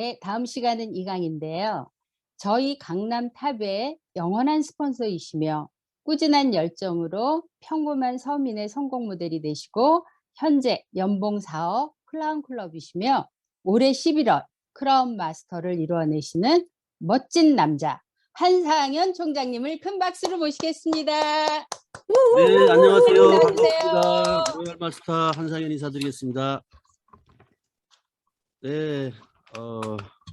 네, 다음 시간은 이강인데요. 저희 강남탑의 영원한 스폰서이시며 꾸준한 열정으로 평범한 서민의 성공 모델이 되시고 현재 연봉 4억 클라운 클럽이시며 올해 11월 크라운 마스터를 이루어내시는 멋진 남자 한상현 총장님을 큰 박수로 모시겠습니다. 네, 안녕하세요. 인사해주세요. 반갑습니다. 로얄 마스터 한상현 인사드리겠습니다. 네,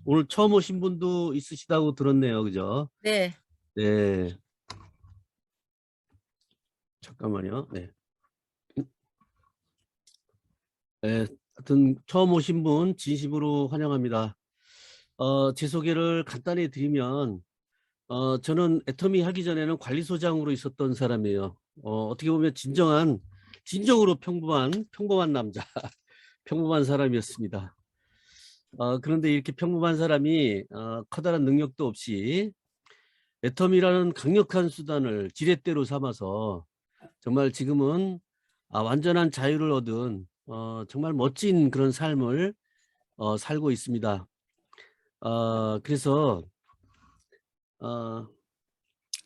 오늘 처음 오신 분도 있으시다고 들었네요. 그죠? 네. 네. 잠깐만요. 네. 네, 하여튼 처음 오신 분 진심으로 환영합니다. 제 소개를 간단히 드리면, 저는 애터미 하기 전에는 관리소장으로 있었던 사람이에요. 어떻게 보면 진정으로 평범한 남자, 평범한 사람이었습니다. 그런데 이렇게 평범한 사람이 커다란 능력도 없이 애텀이라는 강력한 수단을 지렛대로 삼아서 정말 지금은 완전한 자유를 얻은 정말 멋진 그런 삶을 살고 있습니다. 그래서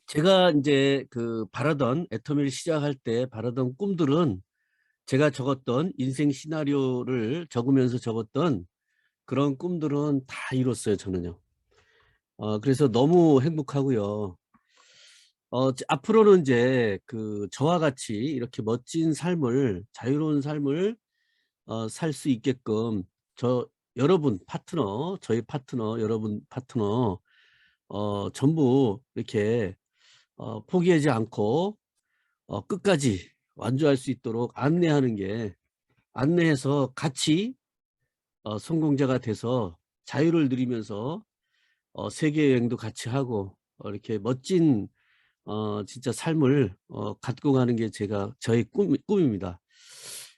제가 이제 그 바라던 애터미를 시작할 때 바라던 꿈들은 제가 적었던 인생 시나리오를 적으면서 적었던 그런 꿈들은 다 이뤘어요, 저는요. 그래서 너무 행복하고요. 앞으로는 이제 그 저와 같이 이렇게 멋진 삶을, 자유로운 삶을 살 수 있게끔 여러분 파트너, 저희 파트너, 여러분 파트너 전부 이렇게 포기하지 않고 끝까지 완주할 수 있도록 안내해서 같이 성공자가 돼서 자유를 누리면서 세계 여행도 같이 하고 이렇게 멋진 진짜 삶을 갖고 가는 게 저의 꿈입니다.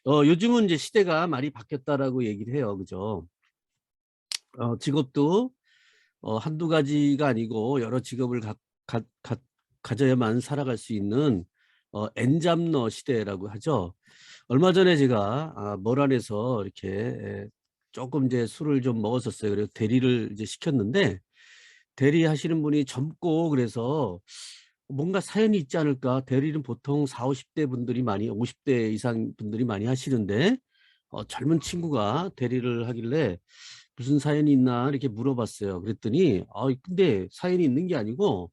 요즘은 이제 시대가 많이 바뀌었다라고 얘기를 해요. 그죠? 직업도 한두 가지가 아니고 여러 직업을 가져야만 살아갈 수 있는 엔잡러 시대라고 하죠. 얼마 전에 제가 머란에서 이렇게 조금 이제 술을 좀 먹었었어요. 그래서 대리를 이제 시켰는데 대리하시는 분이 젊고 그래서 뭔가 사연이 있지 않을까. 대리는 보통 40, 50대 분들이 50대 이상 분들이 많이 하시는데 젊은 친구가 대리를 하길래 무슨 사연이 있나 이렇게 물어봤어요. 그랬더니 근데 사연이 있는 게 아니고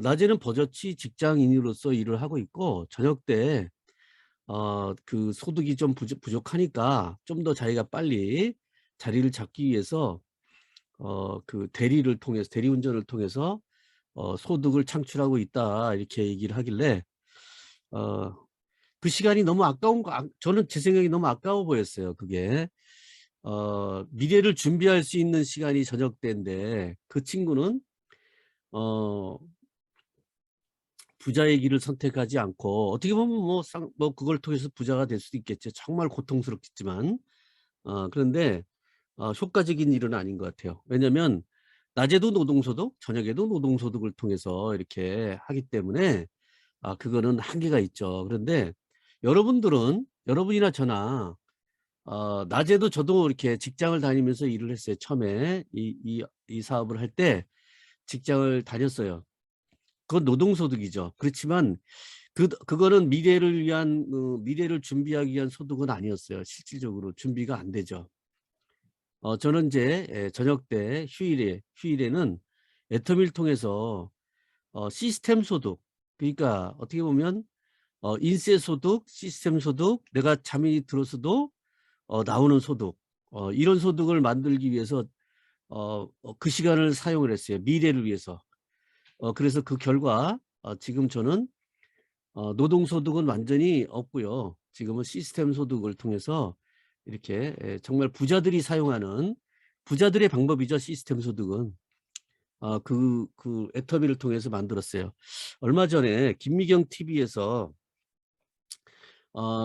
낮에는 버젓이 직장인으로서 일을 하고 있고 저녁 때 그 소득이 좀 부족하니까 좀 더 자기가 빨리 자리를 잡기 위해서 그 대리운전을 통해서 소득을 창출하고 있다 이렇게 얘기를 하길래 그 시간이 너무 저는 제 생각이 너무 아까워 보였어요. 그게 미래를 준비할 수 있는 시간이 저녁 때인데 그 친구는 어 부자의 길을 선택하지 않고 어떻게 보면 뭐 그걸 통해서 부자가 될 수도 있겠죠. 정말 고통스럽겠지만 그런데 효과적인 일은 아닌 것 같아요. 왜냐하면 낮에도 노동소득, 저녁에도 노동소득을 통해서 이렇게 하기 때문에 그거는 한계가 있죠. 그런데 여러분이나 저나 낮에도 저도 이렇게 직장을 다니면서 일을 했어요. 처음에 이 사업을 할 때 직장을 다녔어요. 그건 노동소득이죠. 그렇지만 그거는 미래를 준비하기 위한 소득은 아니었어요. 실질적으로 준비가 안 되죠. 저는 이제 저녁 때 휴일에는 애터미를 통해서 시스템 소득, 그러니까 어떻게 보면 인세 소득, 시스템 소득, 내가 잠이 들었어도 나오는 소득, 이런 소득을 만들기 위해서 그 시간을 사용을 했어요. 미래를 위해서. 그래서 그 결과 지금 저는 노동소득은 완전히 없고요. 지금은 시스템 소득을 통해서 이렇게 정말 부자들이 사용하는 부자들의 방법이죠. 시스템 소득은. 그 애터미를 통해서 만들었어요. 얼마 전에 김미경 TV에서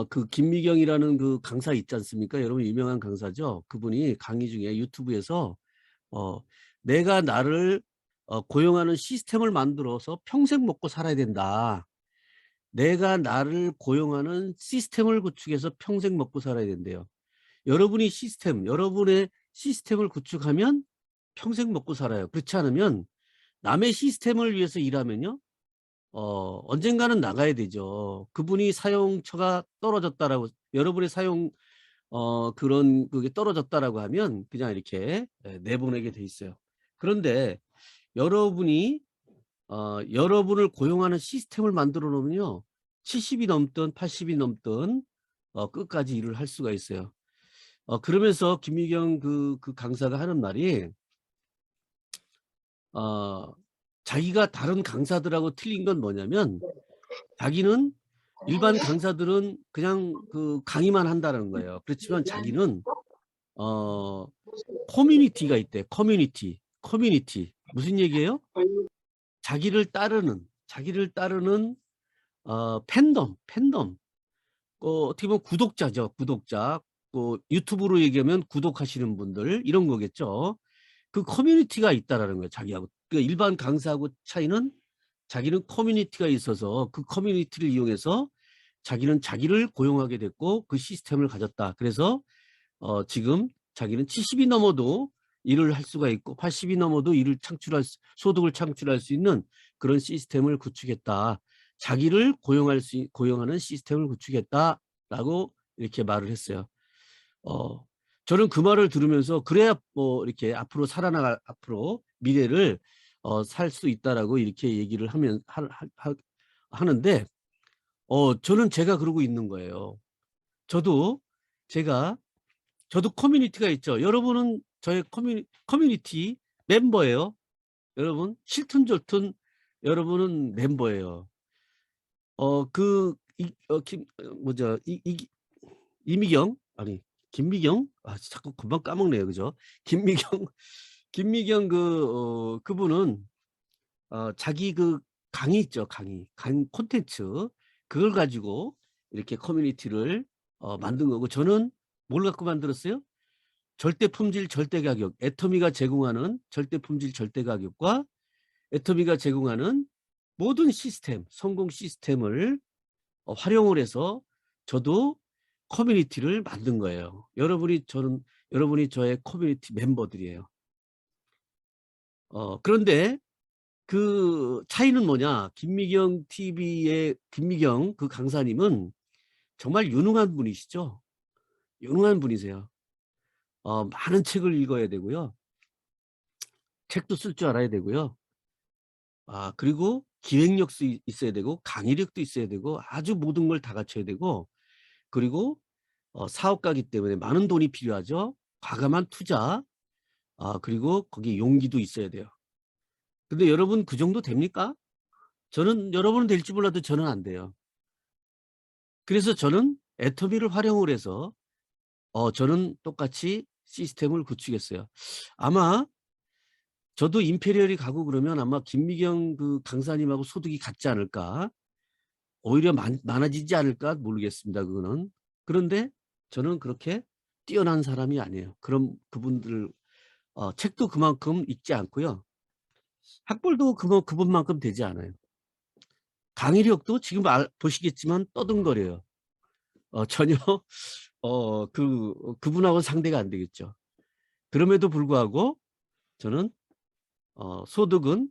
그 김미경이라는 그 강사 있지 않습니까? 여러분 유명한 강사죠. 그분이 강의 중에 유튜브에서 내가 나를 고용하는 시스템을 만들어서 평생 먹고 살아야 된다. 내가 나를 고용하는 시스템을 구축해서 평생 먹고 살아야 된대요. 여러분의 시스템을 구축하면 평생 먹고 살아요. 그렇지 않으면 남의 시스템을 위해서 일하면요. 언젠가는 나가야 되죠. 그분이 사용처가 떨어졌다라고 여러분의 사용 그런 그게 떨어졌다라고 하면 그냥 이렇게 내보내게 돼 있어요. 그런데 여러분이 여러분을 고용하는 시스템을 만들어 놓으면요. 70이 넘든 80이 넘든 끝까지 일을 할 수가 있어요. 그러면서 김미경 그 강사가 하는 말이 어 자기가 다른 강사들하고 틀린 건 뭐냐면 자기는 일반 강사들은 그냥 그 강의만 한다는 거예요. 그렇지만 자기는 어 커뮤니티가 있대. 커뮤니티. 무슨 얘기예요? 자기를 따르는 팬덤. 어떻게 보면 구독자죠, 구독자. 유튜브로 얘기하면 구독하시는 분들 이런 거겠죠. 그 커뮤니티가 있다라는 거예요, 자기하고. 그러니까 일반 강사하고 차이는 자기는 커뮤니티가 있어서 그 커뮤니티를 이용해서 자기는 자기를 고용하게 됐고 그 시스템을 가졌다. 그래서 지금 자기는 70이 넘어도 일을 할 수가 있고 80이 넘어도 소득을 창출할 수 있는 그런 시스템을 구축했다. 자기를 고용하는 시스템을 구축했다라고 이렇게 말을 했어요. 어, 저는 그 말을 들으면서 그래야 뭐 이렇게 앞으로 미래를 살 수 있다라고 이렇게 얘기를 하는데 저는 제가 그러고 있는 거예요. 저도 제가 저도 커뮤니티가 있죠. 여러분은 저의 커뮤니티 멤버예요. 여러분 싫든 좋든 여러분은 멤버예요. 그 뭐죠? 이미경 아니 김미경 자꾸 금방 까먹네요. 그죠? 김미경 김미경 그분은 자기 그 강의 있죠. 강의 콘텐츠 그걸 가지고 이렇게 커뮤니티를 만든 거고 저는 뭘 갖고 만들었어요? 절대 품질 절대 가격 애터미가 제공하는 절대 품질 절대 가격과 애터미가 제공하는 모든 시스템 성공 시스템을 활용을 해서 저도 커뮤니티를 만든 거예요. 여러분이 저의 커뮤니티 멤버들이에요. 그런데 그 차이는 뭐냐? 김미경 TV의 김미경 그 강사님은 정말 유능한 분이시죠. 유능한 분이세요. 많은 책을 읽어야 되고요. 책도 쓸 줄 알아야 되고요. 그리고 기획력도 있어야 되고 강의력도 있어야 되고 아주 모든 걸 다 갖춰야 되고 그리고 사업가이기 때문에 많은 돈이 필요하죠. 과감한 투자 그리고 거기에 용기도 있어야 돼요. 근데 여러분 그 정도 됩니까? 여러분은 될지 몰라도 저는 안 돼요. 그래서 저는 애터미를 활용을 해서 저는 똑같이 시스템을 구축했어요. 아마 저도 임페리얼이 가고 그러면 아마 김미경 그 강사님하고 소득이 같지 않을까? 오히려 많아지지 않을까 모르겠습니다. 그거는. 그런데 저는 그렇게 뛰어난 사람이 아니에요. 그럼 그분들 책도 그만큼 읽지 않고요. 학벌도 그분만큼 되지 않아요. 강의력도 지금 보시겠지만 떠듬거려요. 전혀 그분하고는 상대가 안 되겠죠. 그럼에도 불구하고 저는 소득은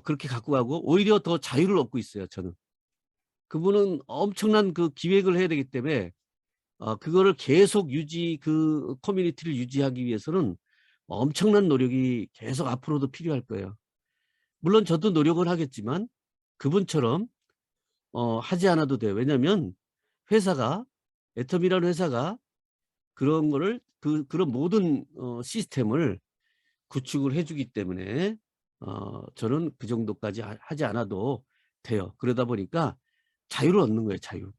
그렇게 갖고 가고 오히려 더 자유를 얻고 있어요. 저는. 그분은 엄청난 그 기획을 해야 되기 때문에 그거를 계속 그 커뮤니티를 유지하기 위해서는 엄청난 노력이 계속 앞으로도 필요할 거예요. 물론 저도 노력을 하겠지만 그분처럼 하지 않아도 돼요. 왜냐하면 애텀이라는 회사가 그런 거를 그런 모든 시스템을 구축을 해주기 때문에 저는 그 정도까지 하지 않아도 돼요. 그러다 보니까 자유를 얻는 거예요. 자유.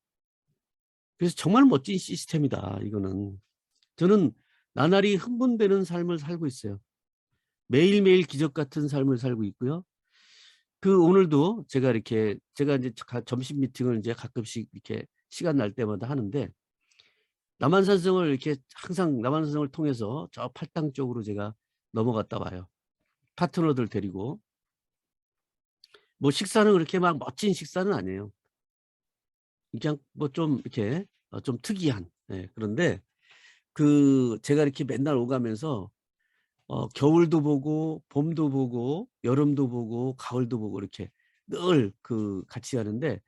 그래서 정말 멋진 시스템이다. 이거는. 저는 나날이 흥분되는 삶을 살고 있어요. 매일매일 기적 같은 삶을 살고 있고요. 오늘도 제가 이제 점심 미팅을 이제 가끔씩 이렇게 시간 날 때마다 하는데 남한산성을 이렇게 항상 남한산성을 통해서 저 팔당 쪽으로 제가 넘어갔다 와요. 파트너들 데리고. 뭐 식사는 그렇게 막 멋진 식사는 아니에요. 그냥 뭐 좀 이렇게 좀 특이한. 예, 그런데 제가 이렇게 맨날 오가면서 겨울도 보고 봄도 보고 여름도 보고 가을도 보고 이렇게 늘 그 같이 하는데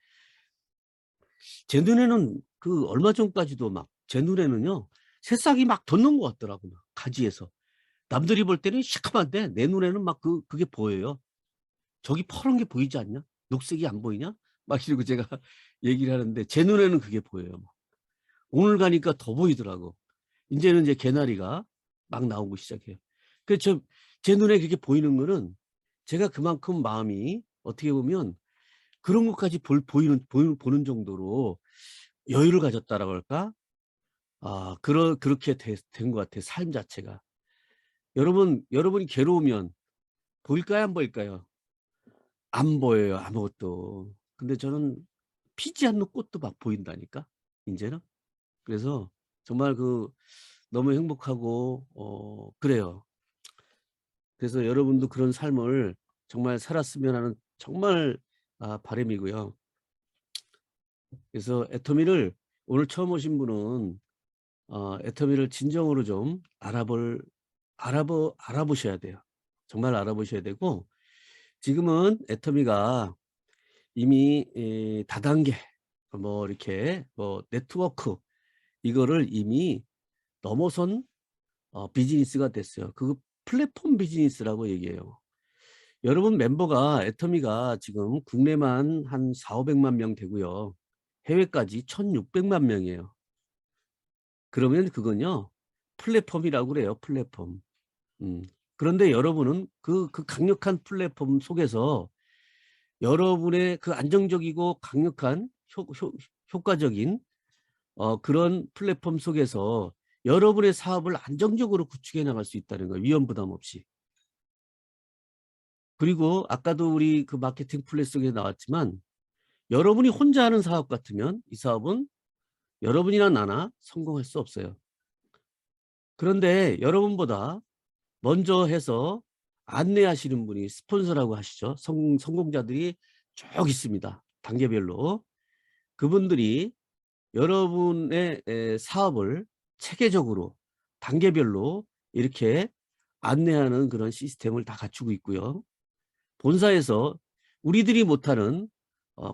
제 눈에는 그 얼마 전까지도 막 제 눈에는요 새싹이 막 돋는 것 같더라고 막 가지에서. 남들이 볼 때는 시커먼데 내 눈에는 막 그게 보여요. "저기 퍼런 게 보이지 않냐? 녹색이 안 보이냐?" 막 이러고 제가 얘기를 하는데 제 눈에는 그게 보여요 막. 오늘 가니까 더 보이더라고. 인제는 이제 개나리가 막 나오기 시작해요. 그 제 눈에 그렇게 보이는 거는 제가 그만큼 마음이 어떻게 보면 그런 것까지 보는 정도로 여유를 가졌다라고 할까? 그렇게 된 것 같아요, 삶 자체가. 여러분이 괴로우면 보일까요, 안 보일까요? 안 보여요, 아무것도. 근데 저는 피지 않는 꽃도 막 보인다니까, 인제는. 그래서 정말 너무 행복하고 그래요. 그래서 여러분도 그런 삶을 정말 살았으면 하는 정말 바람이고요. 그래서 애터미를 오늘 처음 오신 분은 애터미를 진정으로 좀 알아보셔야 돼요. 정말 알아보셔야 되고 지금은 애터미가 이미 다단계 뭐 이렇게 뭐 네트워크 이거를 이미 넘어선 비즈니스가 됐어요. 그 플랫폼 비즈니스라고 얘기해요. 여러분 멤버가 애터미가 지금 국내만 한 4,500만 명 되고요. 해외까지 1,600만 명이에요. 그러면 그건요. 플랫폼이라고 그래요. 플랫폼. 음. 그런데 여러분은 그 강력한 플랫폼 속에서 여러분의 그 안정적이고 강력한 효과적인 그런 플랫폼 속에서 여러분의 사업을 안정적으로 구축해 나갈 수 있다는 거예요. 위험 부담 없이. 그리고 아까도 우리 그 마케팅 플랫 속에 나왔지만 여러분이 혼자 하는 사업 같으면 이 사업은 여러분이나 나나 성공할 수 없어요. 그런데 여러분보다 먼저 해서 안내하시는 분이 스폰서라고 하시죠. 성공자들이 쭉 있습니다. 단계별로. 그분들이 여러분의 사업을 체계적으로 단계별로 이렇게 안내하는 그런 시스템을 다 갖추고 있고요. 본사에서 우리들이 못하는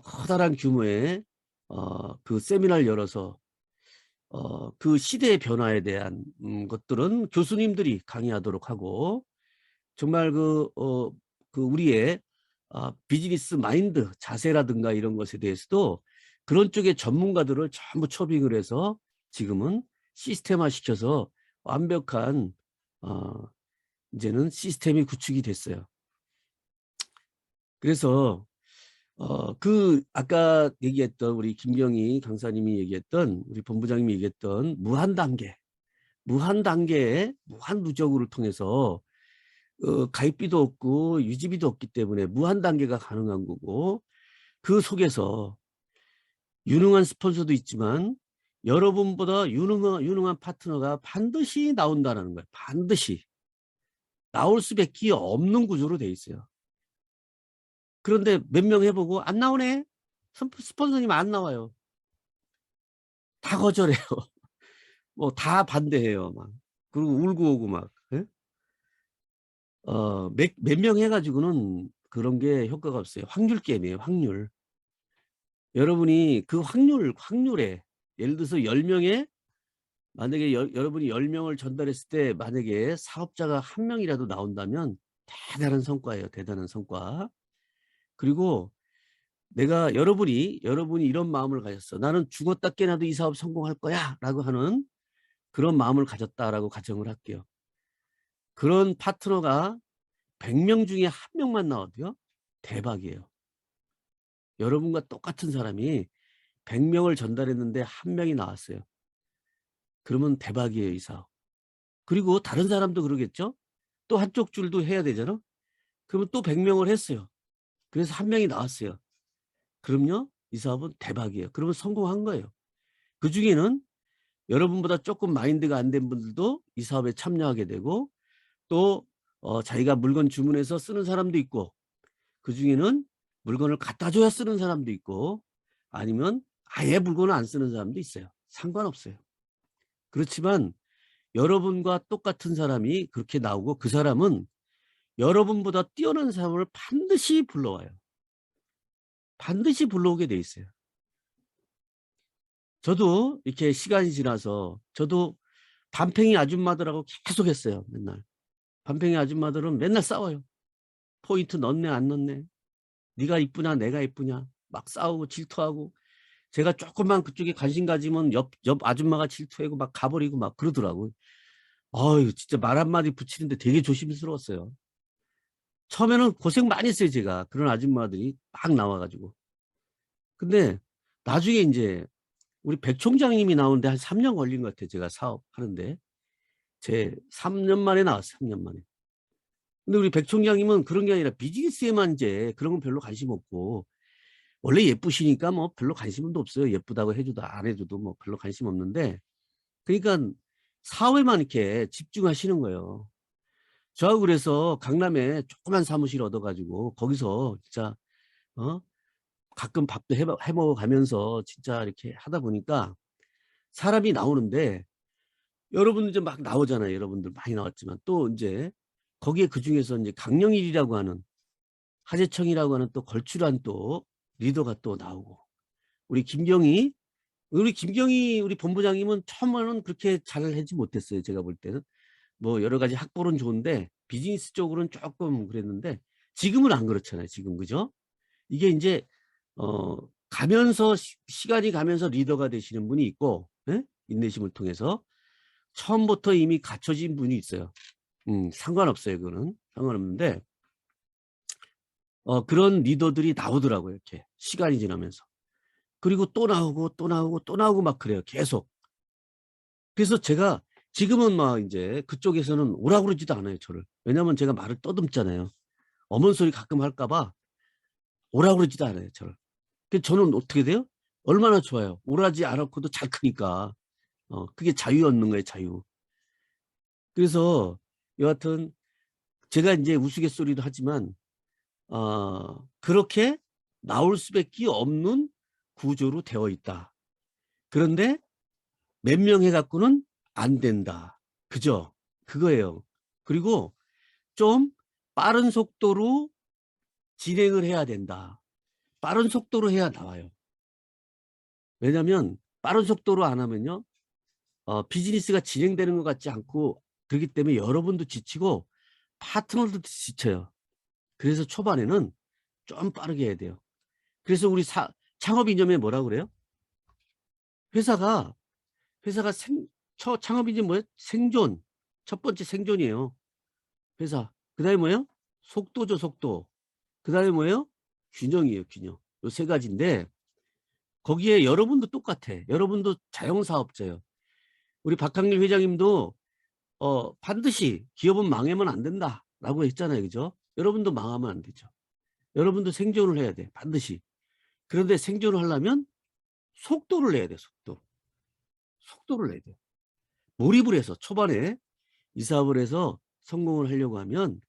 커다란 규모의 그 세미나를 열어서 그 시대의 변화에 대한 것들은 교수님들이 강의하도록 하고 정말 그 우리의 비즈니스 마인드 자세라든가 이런 것에 대해서도 그런 쪽의 전문가들을 전부 초빙을 해서 지금은 시스템화 시켜서 완벽한 어 이제는 시스템이 구축이 됐어요. 그래서 아까 얘기했던 우리 김경희 강사님이 얘기했던 우리 본부장님이 얘기했던 무한 단계의 무한 누적을 통해서 가입비도 없고 유지비도 없기 때문에 무한 단계가 가능한 거고 그 속에서 유능한 스폰서도 있지만 여러분보다 유능한 파트너가 반드시 나온다는 거예요. 반드시. 나올 수밖에 없는 구조로 돼 있어요. 그런데 몇 명 해보고 안 나오네. 스폰서님 안 나와요. 다 거절해요. 뭐 다 반대해요. 막. 그리고 울고 오고 막. 예? 몇 명 해가지고는 그런 게 효과가 없어요. 확률 게임이에요. 확률. 여러분이 그 확률에 예를 들어서 10명에 만약에 여러분이 10명을 전달했을 때 만약에 사업자가 1명이라도 나온다면 대단한 성과예요. 대단한 성과. 그리고 여러분이 이런 마음을 가졌어. 나는 죽었다 깨나도 이 사업 성공할 거야. 라고 하는 그런 마음을 가졌다라고 가정을 할게요. 그런 파트너가 100명 중에 1명만 나와도요. 대박이에요. 여러분과 똑같은 사람이 100명을 전달했는데 1명이 나왔어요. 그러면 대박이에요, 이 사업. 그리고 다른 사람도 그러겠죠? 또 한쪽 줄도 해야 되잖아? 그러면 또 100명을 했어요. 그래서 1명이 나왔어요. 그럼요, 이 사업은 대박이에요. 그러면 성공한 거예요. 그중에는 여러분보다 조금 마인드가 안 된 분들도 이 사업에 참여하게 되고 또 자기가 물건 주문해서 쓰는 사람도 있고 그중에는 물건을 갖다 줘야 쓰는 사람도 있고 아니면 아예 물건을 안 쓰는 사람도 있어요. 상관없어요. 그렇지만 여러분과 똑같은 사람이 그렇게 나오고 그 사람은 여러분보다 뛰어난 사람을 반드시 불러와요. 반드시 불러오게 돼 있어요. 저도 이렇게 시간이 지나서 저도 밤팽이 아줌마들하고 계속 했어요. 맨날. 밤팽이 아줌마들은 맨날 싸워요. 포인트 넣네 안 넣네. 네가 이쁘냐 내가 이쁘냐. 막 싸우고 질투하고. 제가 조금만 그쪽에 관심 가지면 옆 아줌마가 질투하고 막 가버리고 막 그러더라고요. 아유 진짜 말 한마디 붙이는데 되게 조심스러웠어요. 처음에는 고생 많이 했어요 제가. 그런 아줌마들이 막 나와 가지고. 근데 나중에 인제 우리 백 총장님이 나오는데 한 3년 걸린 것 같아요 제가 사업하는데. 제 3년 만에 나왔어요 3년 만에. 근데 우리 백 총장님은 그런 게 아니라 비즈니스에만 인제 그런 건 별로 관심 없고 원래 예쁘시니까 뭐 별로 관심도 없어요. 예쁘다고 해 줘도 안 해 줘도 뭐 별로 관심 없는데 그러니깐 사업에만 이렇게 집중하시는 거예요. 저하고 그래서 강남에 조그만 사무실 얻어 가지고 거기서 진짜 어 가끔 밥도 해 먹어 가면서 진짜 이렇게 하다 보니까 사람이 나오는데 여러분들 이제 막 나오잖아요. 여러분들 많이 나왔지만 또 인제 거기에 그중에서 인제 강령일이라고 하는 하재청이라고 하는 또 걸출한 또 리더가 또 나오고 우리 김경희 우리 본부장님은 처음에는 그렇게 잘 하지 못했어요 제가 볼 때는. 뭐 여러 가지 학벌은 좋은데 비즈니스 쪽으로는 쪼끔 그랬는데 지금은 안 그렇잖아요 지금. 그죠? 이게 인제 가면서 시간이 가면서 리더가 되시는 분이 있고 예? 인내심을 통해서 처음부터 이미 갖춰진 분이 있어요. 상관없어요 그거는. 상관없는데 그런 리더들이 나오더라고요 이렇게 시간이 지나면서. 그리고 또 나오고 또 나오고 또 나오고 막 그래요 계속. 그래서 제가 지금은 막 인제 그쪽에서는 오라고 그러지도 않아요 저를. 왜냐하면 제가 말을 떠듬잖아요. 어머니 소리 가끔 할까 봐 오라고 그러지도 않아요 저를. 그 저는 어떻게 돼요? 얼마나 좋아요. 오라지 않았고도 잘 크니까. 그게 자유 얻는 거예요 자유. 그래서 여하튼 제가 인제 우스갯소리도 하지만 그렇게 나올 수밖에 없는 구조로 되어 있다. 그런데 몇 명 해 갖고는 안 된다. 그죠? 그거예요. 그리고 좀 빠른 속도로 진행을 해야 된다. 빠른 속도로 해야 나와요. 왜냐면 빠른 속도로 안 하면요. 비즈니스가 진행되는 것 같지 않고 그렇기 때문에 여러분도 지치고 파트너들도 지쳐요. 그래서 초반에는 좀 빠르게 해야 돼요. 그래서 우리 창업 이념에 뭐라 그래요? 회사가 창업 이념 뭐예요? 생존. 첫 번째 생존이에요. 회사. 그다음에 뭐예요? 속도죠, 속도. 그다음에 뭐예요? 균형이에요, 균형. 요 세 가지인데 거기에 여러분도 똑같아. 여러분도 자영사업자예요. 우리 박항일 회장님도 반드시 "기업은 망하면 안 된다."라고 했잖아요. 그죠? 여러분도 망하면 안 되죠. 여러분도 생존을 해야 돼, 반드시. 그런데 생존을 하려면 속도를 내야 돼, 속도. 속도를 내야 돼. 몰입을 해서 초반에 이 사업을 해서 성공을 하려고 하면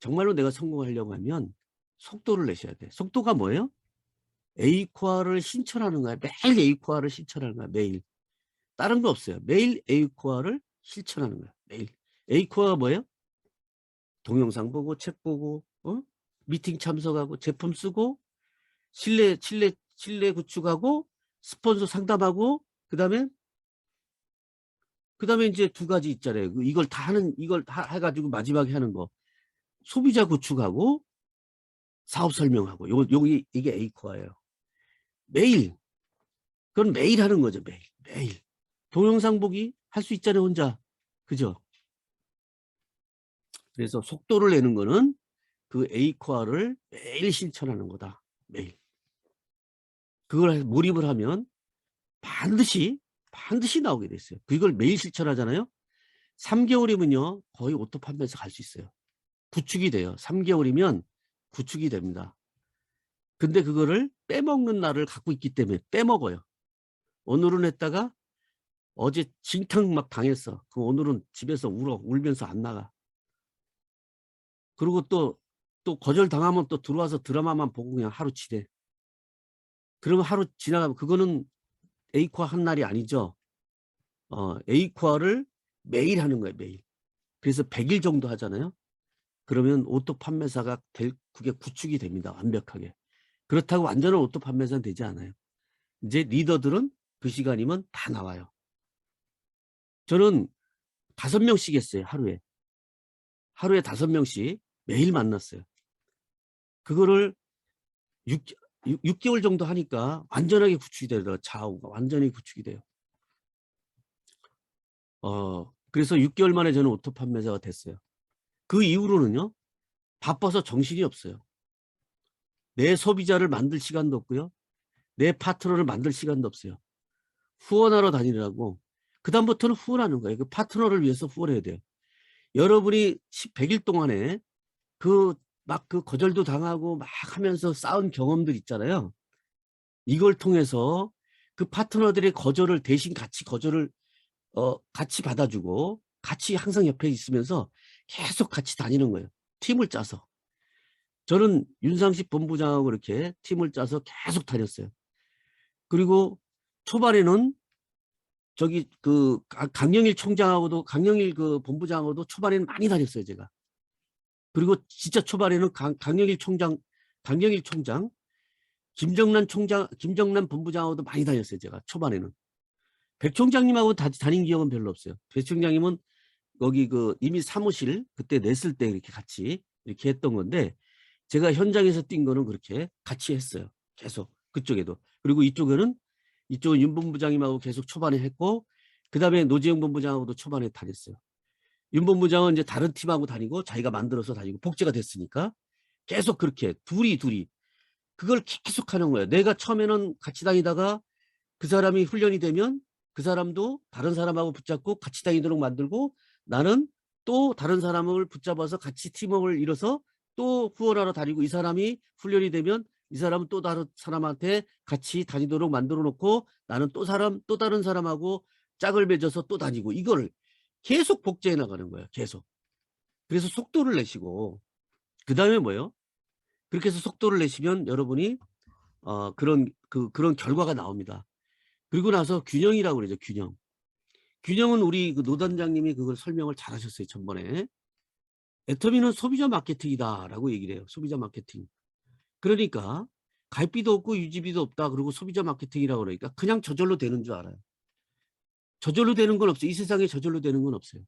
정말로 내가 성공하려고 하면 속도를 내셔야 돼. 속도가 뭐예요? A 코어를 실천하는 거야. 매일 A 코어를 실천하는 거야, 매일. 다른 거 없어요. 매일 A 코어를 실천하는 거야, 매일. A 코어가 뭐예요? 동영상 보고 책 보고 미팅 참석하고 제품 쓰고 신뢰 구축하고 스폰서 상담하고 그다음에 인제 두 가지 있잖아요. 이걸 다 해 가지고 마지막에 하는 거. 소비자 구축하고 사업 설명하고 이게 A 코어예요. 매일. 그건 매일 하는 거죠, 매일. 매일. 동영상 보기 할 수 있잖아요, 혼자. 그죠? 그래서 속도를 내는 거는 그 A 코어를 매일 실천하는 거다. 매일. 그걸 몰입을 하면 반드시 나오게 돼 있어요. 그걸 매일 실천하잖아요. 3 개월이면요. 거의 오토 판매에서 갈 수 있어요. 구축이 돼요. 3 개월이면 구축이 됩니다. 근데 그거를 빼먹는 날을 갖고 있기 때문에 빼먹어요. 오늘은 했다가 어제 진탕 막 당했어. 그럼 오늘은 집에서 울면서 안 나가. 그리고 또 거절당하면 또 들어와서 드라마만 보고 그냥 하루 지내. 그러면 하루 지나가면 그거는 A 코어 한 날이 아니죠. A 코어를 매일 하는 거예요, 매일. 그래서 100일 정도 하잖아요. 그러면 오토 판매사가 그게 구축이 됩니다, 완벽하게. 그렇다고 완전한 오토 판매사는 되지 않아요. 이제 리더들은 그 시간이면 다 나와요. 저는 5명씩 했어요, 하루에. 하루에 5명씩 매일 만났어요. 그거를 6개월 정도 하니까 완전하게 구축이 되더라고요. 좌우가 완전히 구축이 돼요. 그래서 6개월 만에 저는 오토 판매사가 됐어요. 그 이후로는요, 바빠서 정신이 없어요. 내 소비자를 만들 시간도 없고요. 내 파트너를 만들 시간도 없어요. 후원하러 다니느라고. 그다음부터는 후원하는 거예요. 그 파트너를 위해서 후원해야 돼요. 여러분이 100일 동안에 그 거절도 당하고 막 하면서 쌓은 경험들 있잖아요. 이걸 통해서 그 파트너들의 거절을 대신 거절을 같이 받아주고 같이 항상 옆에 있으면서 계속 같이 다니는 거예요. 팀을 짜서. 저는 윤상식 본부장하고 이렇게 팀을 짜서 계속 다녔어요. 그리고 초반에는 저기 강영일 총장하고도 강영일 그 본부장하고도 초반에는 많이 다녔어요, 제가. 그리고 진짜 초반에는 강영일 총장, 김정란 본부장하고도 많이 다녔어요, 제가 초반에는. 백 총장님하고 다닌 기억은 별로 없어요. 백 총장님은 거기 이미 사무실 그때 냈을 때 이렇게 같이 이렇게 했던 건데, 제가 현장에서 뛴 거는 그렇게 같이 했어요. 계속 그쪽에도. 그리고 이쪽은 윤 본부장님하고 계속 초반에 했고, 그다음에 노지영 본부장하고도 초반에 다녔어요. 윤 본부장은 이제 다른 팀하고 다니고 자기가 만들어서 다니고 복제가 됐으니까 계속 그렇게 둘이 그걸 계속 하는 거예요. 내가 처음에는 같이 다니다가 그 사람이 훈련이 되면 그 사람도 다른 사람하고 붙잡고 같이 다니도록 만들고, 나는 또 다른 사람을 붙잡아서 같이 팀워크를 이뤄서 또 후원하러 다니고, 이 사람이 훈련이 되면 이 사람은 또 다른 사람한테 같이 다니도록 만들어 놓고, 나는 또 다른 사람하고 짝을 맺어서 또 다니고, 이걸 계속 복제해 나가는 거예요. 계속. 그래서 속도를 내시고, 그 다음에 뭐예요? 그렇게 해서 속도를 내시면 여러분이 그런 결과가 나옵니다. 그리고 나서 균형이라고 그러죠. 균형. 균형은 우리 노 단장님이 그걸 설명을 잘 하셨어요, 전번에. 애터미는 소비자 마케팅이다라고 얘기를 해요. 소비자 마케팅. 그러니까 가입비도 없고 유지비도 없다. 그리고 소비자 마케팅이라고 그러니까 그냥 저절로 되는 줄 알아요. 저절로 되는 건 없어요. 이 세상에 저절로 되는 건 없어요.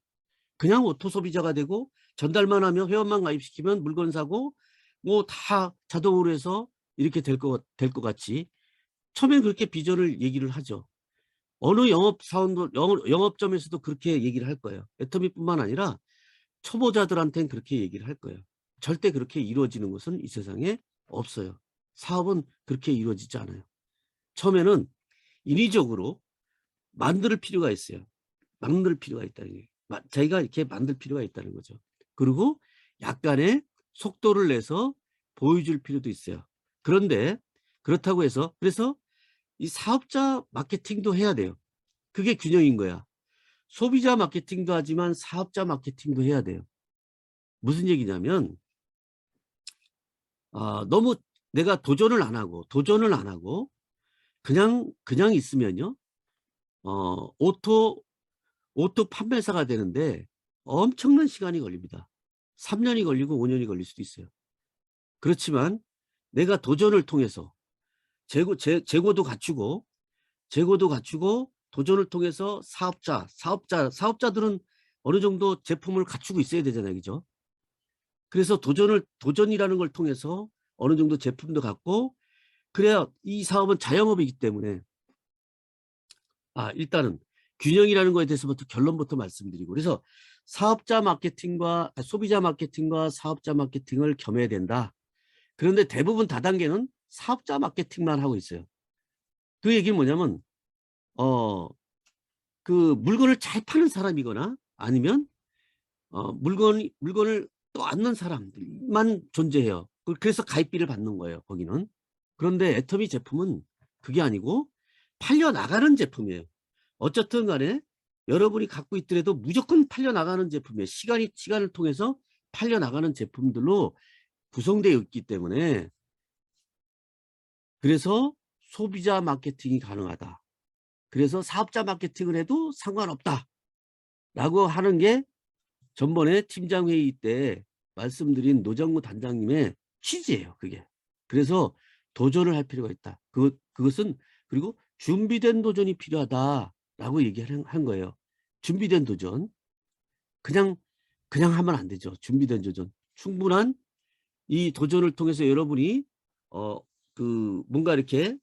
그냥 오토 소비자가 되고 전달만 하면, 회원만 가입시키면 물건 사고 뭐 다 자동으로 해서 이렇게 될 것 같이 처음엔 그렇게 비전을 얘기를 하죠. 어느 영업점에서도 그렇게 얘기를 할 거예요. 애터미뿐만 아니라 초보자들한테는 그렇게 얘기를 할 거예요. 절대 그렇게 이루어지는 것은 이 세상에 없어요. 사업은 그렇게 이루어지지 않아요. 처음에는 인위적으로 만들 필요가 있어요. 만들 필요가 있다는 게. 자기가 이렇게 만들 필요가 있다는 거죠. 그리고 약간의 속도를 내서 보여줄 필요도 있어요. 그런데 그렇다고 해서, 그래서 이 사업자 마케팅도 해야 돼요. 그게 균형인 거야. 소비자 마케팅도 하지만 사업자 마케팅도 해야 돼요. 무슨 얘기냐면, 너무 내가 도전을 안 하고 그냥 있으면요, 오토 판매사가 되는데 엄청난 시간이 걸립니다. 3년이 걸리고 5년이 걸릴 수도 있어요. 그렇지만 내가 도전을 통해서 재고도 갖추고 도전을 통해서 사업자들은 어느 정도 제품을 갖추고 있어야 되잖아요. 그죠? 그래서 도전이라는 걸 통해서 어느 정도 제품도 갖고, 그래야 이 사업은 자영업이기 때문에, 일단은 균형이라는 거에 대해서부터 결론부터 말씀드리고, 그래서 소비자 마케팅과 사업자 마케팅을 겸해야 된다. 그런데 대부분 다단계는 사업자 마케팅만 하고 있어요. 그 얘기는 뭐냐면, 그 물건을 잘 파는 사람이거나 아니면 물건을 또 얻는 사람들만 존재해요. 그래서 가입비를 받는 거예요, 거기는. 그런데 애터미 제품은 그게 아니고 팔려나가는 제품이에요. 어쨌든 간에 여러분이 갖고 있더라도 무조건 팔려나가는 제품이에요. 시간을 통해서 팔려나가는 제품들로 구성되어 있기 때문에, 그래서 소비자 마케팅이 가능하다. 그래서 사업자 마케팅을 해도 상관없다. 라고 하는 게 전번에 팀장회의 때 말씀드린 노정무 단장님의 취지예요. 그게. 그래서 도전을 할 필요가 있다. 그것은 그리고 준비된 도전이 필요하다라고 얘기를 한 거예요. 준비된 도전. 그냥 하면 안 되죠. 준비된 도전. 충분한 이 도전을 통해서 여러분이 뭔가 이렇게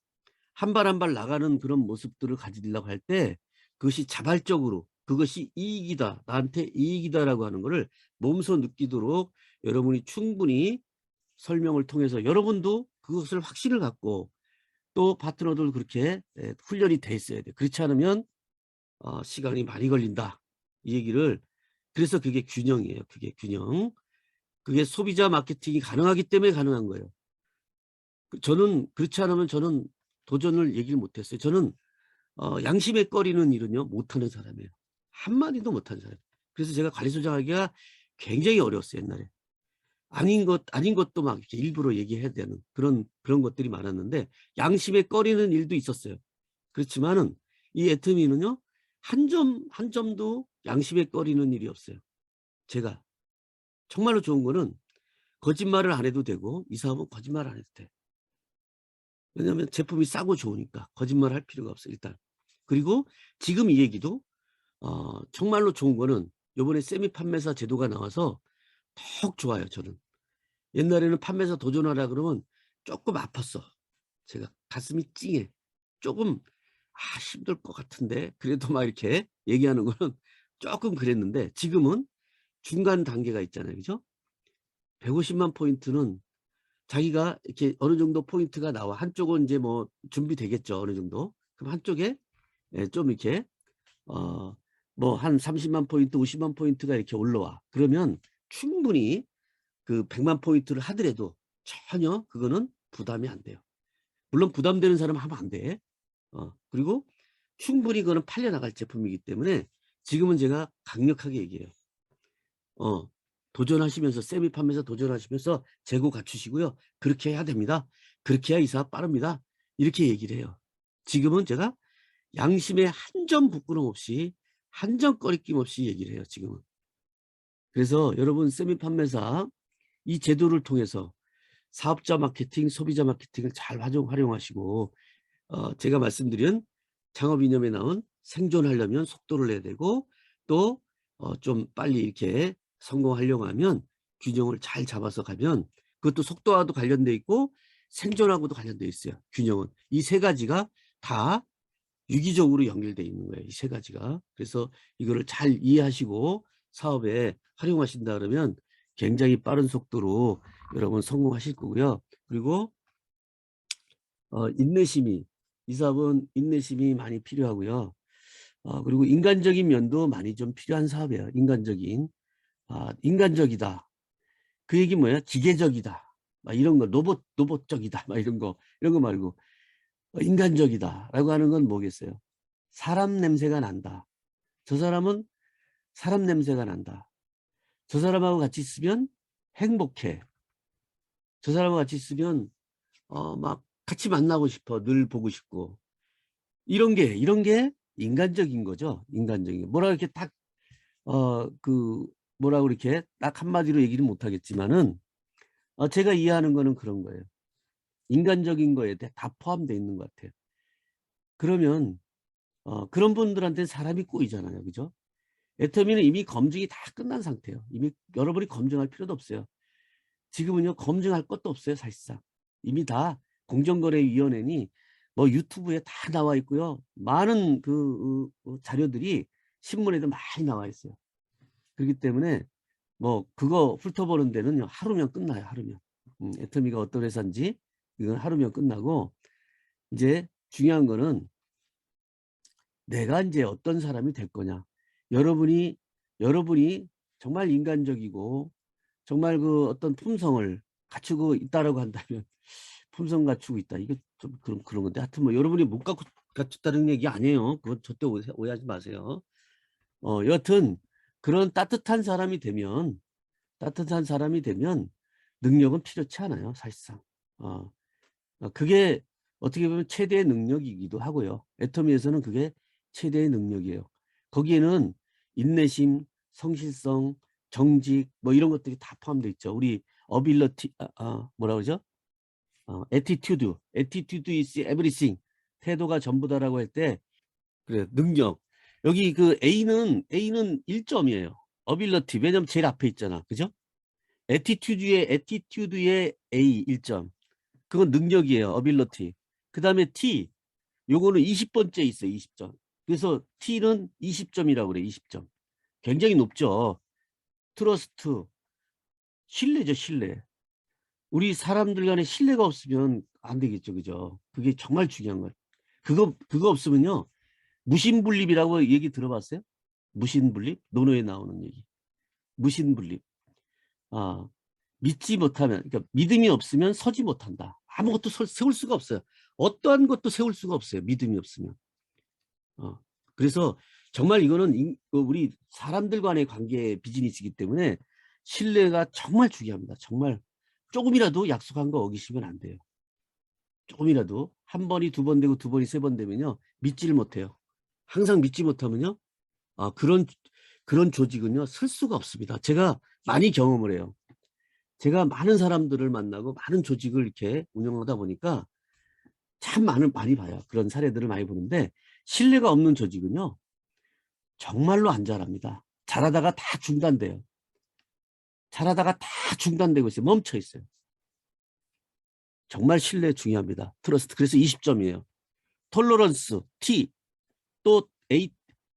한 발 한 발 나가는 그런 모습들을 가지려고 할 때 그것이 자발적으로 그것이 이익이다. 나한테 이익이다라고 하는 거를 몸소 느끼도록 여러분이 충분히 설명을 통해서 여러분도 그것을 확신을 갖고 또 파트너들 그렇게 훈련이 돼 있어야 돼. 그렇지 않으면 시간이 많이 걸린다. 이 얘기를 그래서 그게 균형이에요. 그게 균형. 그게 소비자 마케팅이 가능하기 때문에 가능한 거예요. 저는 그렇지 않으면 저는 도전을 얘기를 못했어요. 저는 양심에 꺼리는 일은요 못하는 사람이에요. 한마디도 못하는 사람. 그래서 제가 관리소장 하기가 굉장히 어려웠어요. 옛날에. 아닌 것도 막 이렇게 일부러 얘기해야 되는 그런 것들이 많았는데 양심에 꺼리는 일도 있었어요. 그렇지만은 이 애터미는요 한 점도 양심에 꺼리는 일이 없어요. 제가 정말로 좋은 거는 거짓말을 안 해도 되고 이 사업은 거짓말 안 해도 돼. 왜냐하면 제품이 싸고 좋으니까 거짓말 할 필요가 없어요. 일단. 그리고 지금 이 얘기도 정말로 좋은 거는 요번에 세미 판매사 제도가 나와서 더욱 좋아요. 저는. 옛날에는 판매사 도전하라 그러면 조금 아팠어. 제가 가슴이 찡해. 조금 힘들 것 같은데 그래도 막 이렇게 얘기하는 거는 조금 그랬는데 지금은 중간 단계가 있잖아요. 그죠? 150만 포인트는 자기가 이렇게 어느 정도 포인트가 나와. 한쪽은 이제 뭐 준비되겠죠. 어느 정도. 그럼 한쪽에 좀 이렇게 뭐 한 30만 포인트, 50만 포인트가 이렇게 올라와. 그러면 충분히 그 100만 포인트를 하더라도 전혀 그거는 부담이 안 돼요. 물론 부담되는 사람은 하면 안 돼. 그리고 충분히 그거는 팔려나갈 제품이기 때문에 지금은 제가 강력하게 얘기해요. 도전하시면서 세미 판매사 도전하시면서 재고 갖추시고요. 그렇게 해야 됩니다. 그렇게 해야 이 사업 빠릅니다. 이렇게 얘기를 해요. 지금은 제가 양심에 한 점 부끄럼 없이 한 점 꺼리낌 없이 얘기를 해요. 지금은. 그래서 여러분 세미 판매사 이 제도를 통해서 사업자 마케팅, 소비자 마케팅을 잘 활용하시고 제가 말씀드린 창업 이념에 나온 생존하려면 속도를 내야 되고 또 좀 빨리 이렇게 성공하려고 하면 균형을 잘 잡아서 가면 그것도 속도와도 관련돼 있고 생존하고도 관련돼 있어요. 균형은. 이 세 가지가 다 유기적으로 연결돼 있는 거예요. 이 세 가지가. 그래서 이거를 잘 이해하시고 사업에 활용하신다 그러면 굉장히 빠른 속도로 여러분 성공하실 거고요. 그리고 인내심이 이 사업은 인내심이 많이 필요하고요. 그리고 인간적인 면도 많이 좀 필요한 사업이에요. 인간적이다. 그 얘기 뭐야? 기계적이다. 막 이런 거 로봇적이다. 막 이런 거 말고 인간적이다라고 하는 건 뭐겠어요? 사람 냄새가 난다. 저 사람은 사람 냄새가 난다. 저 사람하고 같이 있으면 행복해. 저 사람하고 같이 있으면 막 같이 만나고 싶어. 늘 보고 싶고. 이런 게 인간적인 거죠. 인간적인. 뭐라 이렇게 딱 뭐라고 이렇게 딱 한마디로 얘기를 못 하겠지만은 제가 이해하는 거는 그런 거예요. 인간적인 거에 다 포함되어 있는 것 같아요. 그러면 그런 분들한테 사람이 꼬이잖아요. 그죠? 애터미는 이미 검증이 다 끝난 상태예요. 이미 여러분이 검증할 필요도 없어요. 지금은요 검증할 것도 없어요. 사실상 이미 다 공정거래위원회니 뭐 유튜브에 다 나와 있고요. 많은 자료들이 신문에도 많이 나와 있어요. 그렇기 때문에 뭐 그거 훑어보는 데는요 하루면 끝나요. 하루면. 애터미가 어떤 회사인지 이건 하루면 끝나고 이제 중요한 거는 내가 이제 어떤 사람이 될 거냐. 여러분이 정말 인간적이고 정말 그 어떤 품성을 갖추고 있다라고 한다면 품성 갖추고 있다. 이게 좀 그런 건데 하여튼 뭐 여러분이 못 갖췄다는 얘기 아니에요. 그건 절대 오해하지 마세요. 여하튼 그런 따뜻한 사람이 되면 능력은 필요치 않아요. 사실상. 그게 어떻게 보면 최대의 능력이기도 하고요. 애터미에서는 그게 최대의 능력이에요. 거기에는 인내심, 성실성, 정직 뭐 이런 것들이 다 포함되어 있죠. 우리 어빌러티 뭐라 그러죠? attitude is everything. 태도가 전부다라고 할 때 그래 능력. 여기 그 A는 1점이에요. 어빌러티 왜냐면 제일 앞에 있잖아. 그죠? attitude의 A 1점. 그건 능력이에요. 어빌러티. 그다음에 T 요거는 20번째 있어요. 20점. 그래서 T는 20점이라고 그래. 20점. 굉장히 높죠. 트러스트 신뢰죠. 신뢰. 우리 사람들 간에 신뢰가 없으면 안 되겠죠. 그죠? 그게 정말 중요한 거예요. 그거 없으면요. 무신분립이라고 얘기 들어봤어요? 무신분립? 논어에 나오는 얘기. 무신분립. 믿지 못하면, 그러니까 믿음이 없으면 서지 못한다. 아무것도 세울 수가 없어요. 어떠한 것도 세울 수가 없어요. 믿음이 없으면. 그래서 정말 이거는 우리 사람들 간의 관계 비즈니스이기 때문에 신뢰가 정말 중요합니다. 정말 조금이라도 약속한 거 어기시면 안 돼요. 조금이라도 한 번이 두 번 되고 두 번이 세 번 되면요. 믿지를 못해요. 항상 믿지 못하면요. 그런 조직은요. 쓸 수가 없습니다. 제가 많이 경험을 해요. 제가 많은 사람들을 만나고 많은 조직을 이렇게 운영하다 보니까 참 많이 봐요. 그런 사례들을 많이 보는데 신뢰가 없는 조직은요. 정말로 안 자랍니다. 잘하다가 다 중단돼요. 잘하다가 다 중단되고 있어요. 멈춰 있어요. 정말 신뢰 중요합니다. 트러스트. 그래서 20점이에요. 톨러런스 T 또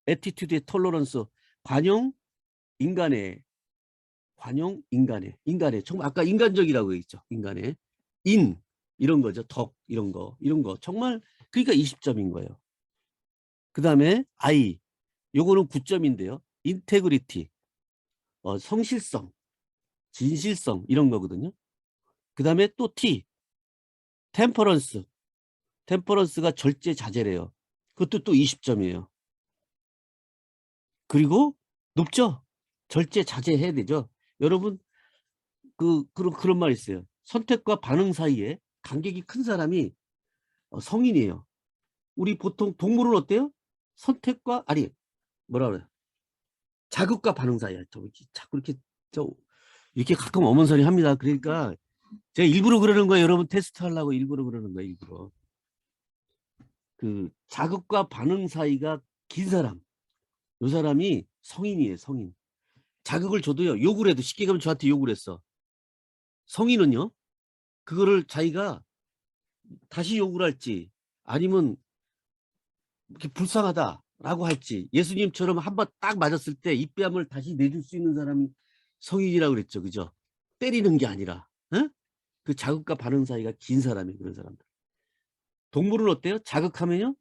애티튜드의 톨러런스 관용 인간의 정말 아까 인간적이라고 했죠. 인간의 이런 거죠. 덕 이런 거 정말 그러니까 20점인 거예요. 그 다음에 I 요거는 9점인데요. 인테그리티 성실성 진실성 이런 거거든요. 그 다음에 또 T 템퍼런스가 절제자재래요. 그것도 또 20점이에요. 그리고 높죠. 절제자재해야 되죠. 여러분 그런 말 있어요. 선택과 반응 사이에 간격이 큰 사람이 성인이에요. 우리 보통 동물은 어때요? 선택과 뭐라 그래요? 자극과 반응 사이에 자꾸 이렇게 가끔 어머선이 합니다. 그러니까 제가 일부러 그러는 거예요. 여러분 테스트 하려고 일부러 그러는 거예요. 일부러. 그 자극과 반응 사이가 긴 사람. 이 사람이 성인이에요. 성인. 자극을 줘도요. 욕을 해도 쉽게 가면 저한테 욕을 했어. 성인은요. 그거를 자기가 다시 욕을 할지 아니면 이렇게 불쌍하다라고 할지 예수님처럼 한 번 딱 맞았을 때 이 뺨을 다시 내줄 수 있는 사람이 성인이라고 그랬죠. 그죠? 때리는 게 아니라 그 자극과 반응 사이가 긴 사람이 그런 사람들. 동물은 어때요? 자극하면요.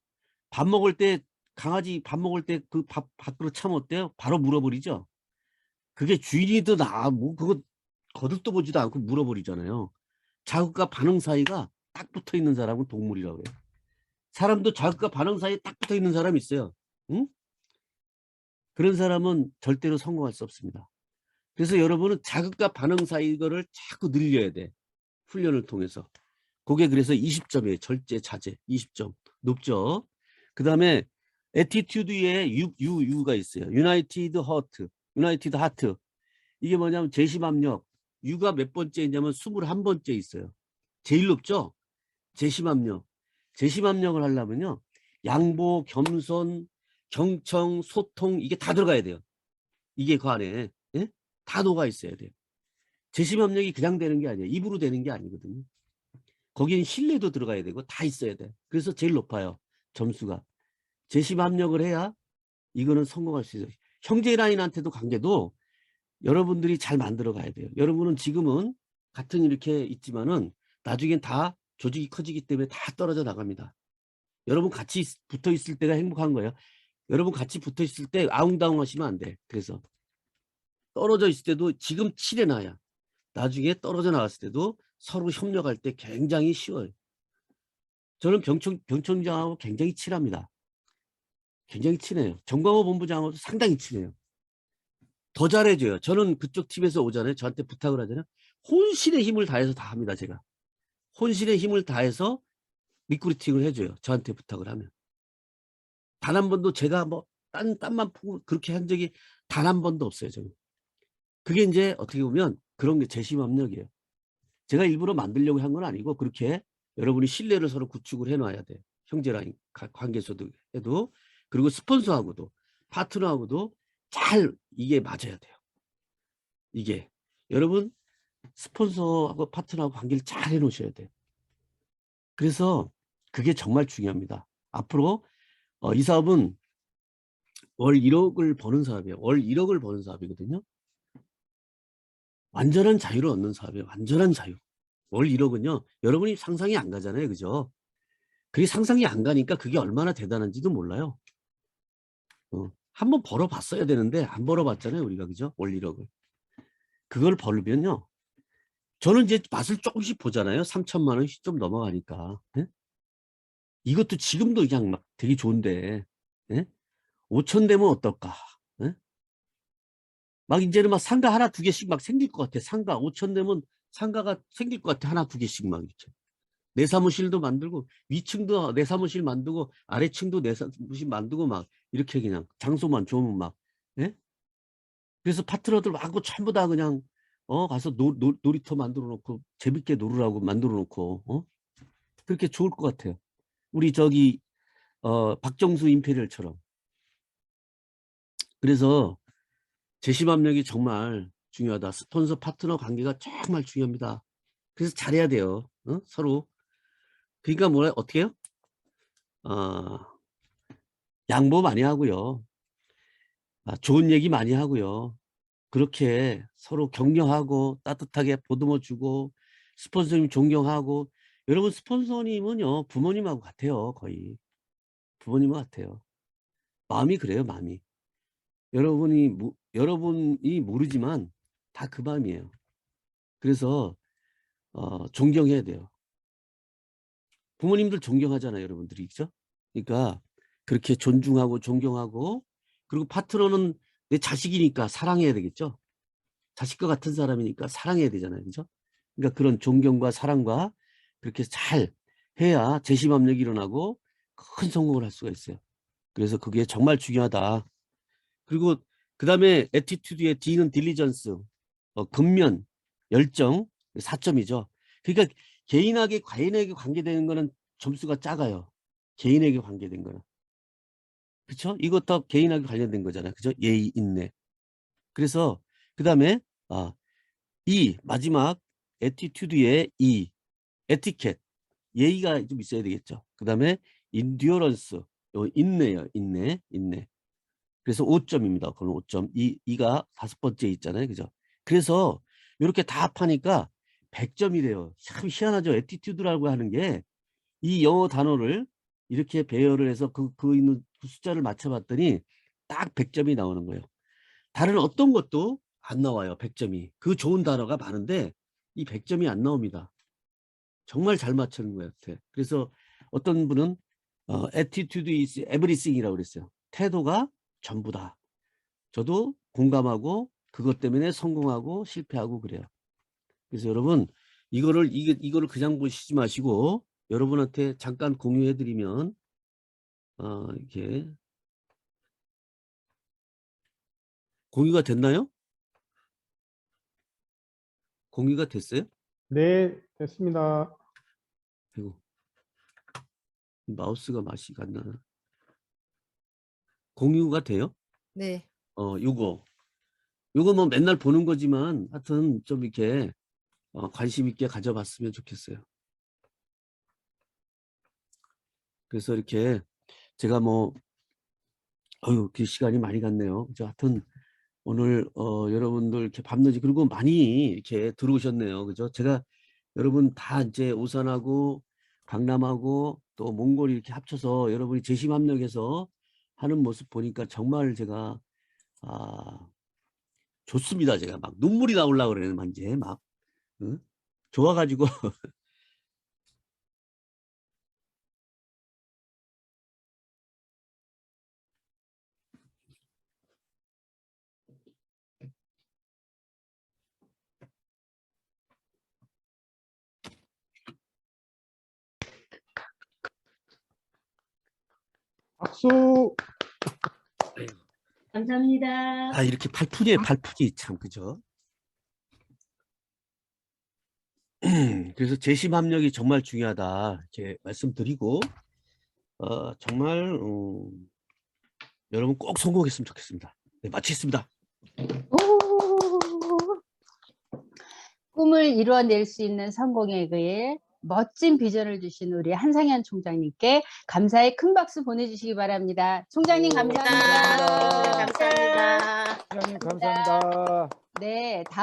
밥 먹을 때 강아지 밥 먹을 때 그 밥 밥그릇 차면 어때요? 바로 물어버리죠. 그게 주인이든 뭐 그거 거들떠 보지도 않고 물어버리잖아요. 자극과 반응 사이가 딱 붙어 있는 사람은 동물이라고 해요. 사람도 자극과 반응 사이에 딱 붙어 있는 사람이 있어요. 응? 그런 사람은 절대로 성공할 수 없습니다. 그래서 여러분은 자극과 반응 사이 거를 자꾸 늘려야 돼. 훈련을 통해서. 그게 그래서 20점이에요. 절제 자제 20점. 높죠. 그 다음에 애티튜드에 U가 있어요. 유나이티드 하트. 이게 뭐냐면 재심압력. U가 몇 번째 있냐면 21번째 있어요. 제일 높죠. 재심압력을 하려면요. 양보, 겸손, 경청, 소통 이게 다 들어가야 돼요. 이게 그 안에 다 녹아 있어야 돼요. 재심압력이 그냥 되는 게 아니에요. 입으로 되는 게 아니거든요. 거기는 신뢰도 들어가야 되고 다 있어야 돼. 그래서 제일 높아요. 점수가. 재심압력을 해야 이거는 성공할 수 있어요. 형제라인한테도 관계도 여러분들이 잘 만들어 가야 돼요. 여러분은 지금은 같은 이렇게 있지만은 나중엔 다 조직이 커지기 때문에 다 떨어져 나갑니다. 여러분 같이 붙어 있을 때가 행복한 거예요. 여러분 같이 붙어 있을 때 아웅다웅 하시면 안 돼. 그래서 떨어져 있을 때도 지금 칠해놔야 나중에 떨어져 나갔을 때도 서로 협력할 때 굉장히 쉬워요. 저는 병총장하고 굉장히 친합니다. 굉장히 친해요. 정광호 본부장하고도 상당히 친해요. 더 잘해줘요. 저는 그쪽 팀에서 오잖아요. 저한테 부탁을 하잖아요. 혼신의 힘을 다해서 다 합니다. 제가. 혼신의 힘을 다해서 리크루팅을 해줘요. 저한테 부탁을 하면. 단 한 번도 제가 뭐 땀만 푸고 그렇게 한 적이 단 한 번도 없어요, 저는. 그게 인제 어떻게 보면 그런 게 재심압력이에요. 제가 일부러 만들려고 한 건 아니고 그렇게 여러분이 신뢰를 서로 구축을 해 놔야 돼요. 형제랑 관계에서도 해도. 그리고 스폰서하고도 파트너하고도 잘 이게 맞아야 돼요. 이게. 여러분 스폰서하고 파트너하고 관계를 잘 해 놓으셔야 돼요. 그래서 그게 정말 중요합니다. 앞으로 이 사업은 월 1억을 버는 사업이에요. 월 1억을 버는 사업이거든요. 완전한 자유를 얻는 사업이에요. 완전한 자유. 월 1억은요. 여러분이 상상이 안 가잖아요. 그죠? 그게 상상이 안 가니까 그게 얼마나 대단한지도 몰라요. 한번 벌어 봤어야 되는데 안 벌어 봤잖아요. 우리가. 그죠? 월 1억을. 그걸 벌면요. 저는 이제 맛을 조금씩 보잖아요. 3천만 원씩 좀 넘어가니까. 예? 이것도 지금도 그냥 막 되게 좋은데. 예? 5천 되면 어떨까? 예? 막 이제는 막 상가 하나 두 개씩 막 생길 것 같아. 상가 5천 되면 상가가 생길 것 같아. 하나 두 개씩 막 이렇게. 내 사무실도 만들고 위층도 내 사무실 만들고 아래층도 내 사무실 만들고 막 이렇게 그냥 장소만 좋으면 막. 예? 그래서 파트너들 하고 전부 다 그냥 가서 놀이터 만들어 놓고 재밌게 놀으라고 만들어 놓고 그렇게 좋을 것 같아요. 우리 저기 박정수 임페리얼처럼. 그래서 재심압력이 정말 중요하다. 스폰서 파트너 관계가 정말 중요합니다. 그래서 잘해야 돼요. 서로. 그러니까 뭐라 어떻게 해요? 어, 양보 많이 하고요. 좋은 얘기 많이 하고요. 그렇게 서로 격려하고 따뜻하게 보듬어 주고 스폰서님 존경하고. 여러분 스폰서님은요 부모님하고 같아요. 거의 부모님하고 같아요. 마음이 그래요. 마음이. 여러분이 모르지만 다 그 마음이에요. 그래서 존경해야 돼요. 부모님들 존경하잖아요. 여러분들이. 그죠? 그러니까 그렇게 존중하고 존경하고. 그리고 파트너는 내 자식이니까 사랑해야 되겠죠. 자식과 같은 사람이니까 사랑해야 되잖아요. 그죠? 그러니까 그런 존경과 사랑과 그렇게 잘 해야 재심압력이 일어나고 큰 성공을 할 수가 있어요. 그래서 그게 정말 중요하다. 그리고 그 다음에 애티튜드의 D는 딜리전스, 근면, 열정 4점이죠. 그러니까 개인에게 관계되는 거는 점수가 작아요. 개인에게 관계된 거는. 그렇죠? 이것도 개인에게 관련된 거잖아요. 그죠? 예의, 인내. 그래서 그 다음에 마지막 애티튜드의 에티켓, 예의가 좀 있어야 되겠죠. 그 다음에 인듀어런스, 인내요. 인내. 그래서 5점입니다. 그건 5점. 이가 5번째 있잖아요. 그죠? 그래서 이렇게 다 합하니까 100점이래요. 참 희한하죠. 애티튜드라고 하는 게 이 영어 단어를 이렇게 배열을 해서 그 있는 그 숫자를 맞춰봤더니 딱 100점이 나오는 거예요. 다른 어떤 것도 안 나와요. 100점이. 그 좋은 단어가 많은데 이 100점이 안 나옵니다. 정말 잘 맞추는 것 같아. 그래서 어떤 분은 attitude is everything이라고 그랬어요. 태도가 전부다. 저도 공감하고 그것 때문에 성공하고 실패하고 그래요. 그래서 여러분 이거를 그냥 보시지 마시고 여러분한테 잠깐 공유해 드리면 이렇게 공유가 됐나요? 공유가 됐어요? 네, 됐습니다. 아이고, 마우스가 맛이 안 나나. 공유가 돼요? 네. 요거 뭐 맨날 보는 거지만 하여튼 좀 이렇게 관심 있게 가져봤으면 좋겠어요. 그래서 이렇게 제가 뭐 그 시간이 많이 갔네요. 그죠? 하여튼 오늘 여러분들 이렇게 밤늦게 그리고 많이 이렇게 들어오셨네요. 그죠? 제가 여러분 다 이제 오산하고 강남하고 또 몽골이 이렇게 합쳐서 여러분이 재심합력해서 하는 모습 보니까 정말 제가 좋습니다. 제가 막 눈물이 나오려고 그래요. 이제 막 응? 좋아가지고 박수. 감사합니다. 아, 이렇게 팔푼이에요, 팔푼이. 참, 그죠? 그래서 재심 합력이 정말 중요하다. 이렇게 말씀드리고, 정말, 여러분 꼭 성공했으면 좋겠습니다. 네, 마치겠습니다. 꿈을 이루어낼 수 있는 성공의 길, 멋진 비전을 주신 우리 한상현 총장님께 감사의 큰 박수 보내주시기 바랍니다. 총장님 감사합니다. 감사합니다. 회장님 감사합니다. 네, 다음